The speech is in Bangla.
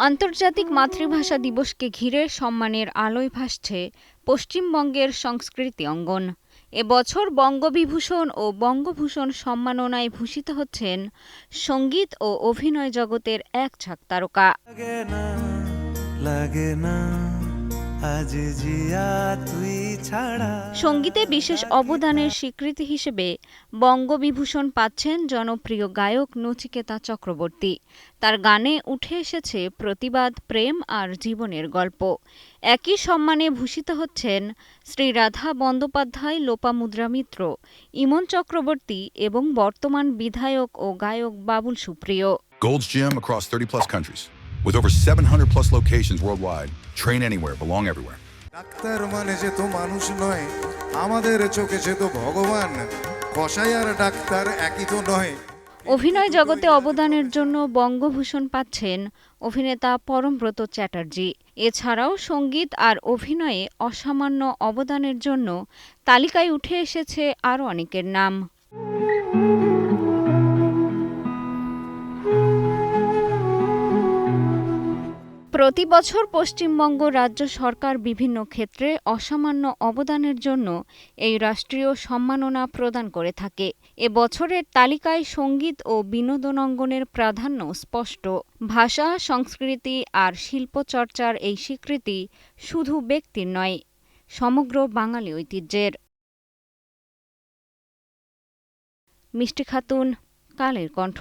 আন্তর্জাতিক মাতৃভাষা দিবসকে ঘিরে সম্মানের আলোয় ভাসছে পশ্চিমবঙ্গের সংস্কৃতি অঙ্গন। এবছর বঙ্গবিভূষণ ও বঙ্গভূষণ সম্মাননায় ভূষিত হচ্ছেন সংগীত ও অভিনয় জগতের এক ঝাঁক তারকা। সংগীতে বিশেষ অবদানের স্বীকৃতি হিসেবে বঙ্গবিভূষণ পাচ্ছেন জনপ্রিয় গায়ক নচিকেতা চক্রবর্তী। তার গানে উঠে এসেছে প্রতিবাদ, প্রেম আর জীবনের গল্প। একই সম্মানে ভূষিত হচ্ছেন শ্রীরাধা বন্দ্যোপাধ্যায়, লোপামুদ্রা মিত্র, ইমন চক্রবর্তী এবং বর্তমান বিধায়ক ও গায়ক Babul Supriyo. Gold's Gym across 30+ countries. With over 700+ locations worldwide, train anywhere, belong everywhere. Doctor মানে যে তো মানুষ নয়, আমাদের চোখে সে তো ভগবান। কসাই আর ডাক্তার একই তো নয়। অভিনয় জগতে অবদানের জন্য বঙ্গভূষণ পাচ্ছেন অভিনেতা পরমব্রত চ্যাটার্জি। এছাড়াও সংগীত আর অভিনয়ে অসামান্য অবদানের জন্য তালিকায় উঠে এসেছে আরও অনেকের নাম। প্রতি বছর পশ্চিমবঙ্গ রাজ্য সরকার বিভিন্ন ক্ষেত্রে অসামান্য অবদানের জন্য এই রাষ্ট্রীয় সম্মাননা প্রদান করে থাকে। এ বছরের তালিকায় সংগীত ও বিনোদন অঙ্গনের প্রাধান্য স্পষ্ট। ভাষা, সংস্কৃতি আর শিল্পচর্চার এই স্বীকৃতি শুধু ব্যক্তির নয়, সমগ্র বাঙালি ঐতিহ্যের। মিষ্টি খাতুন, কালের কণ্ঠ।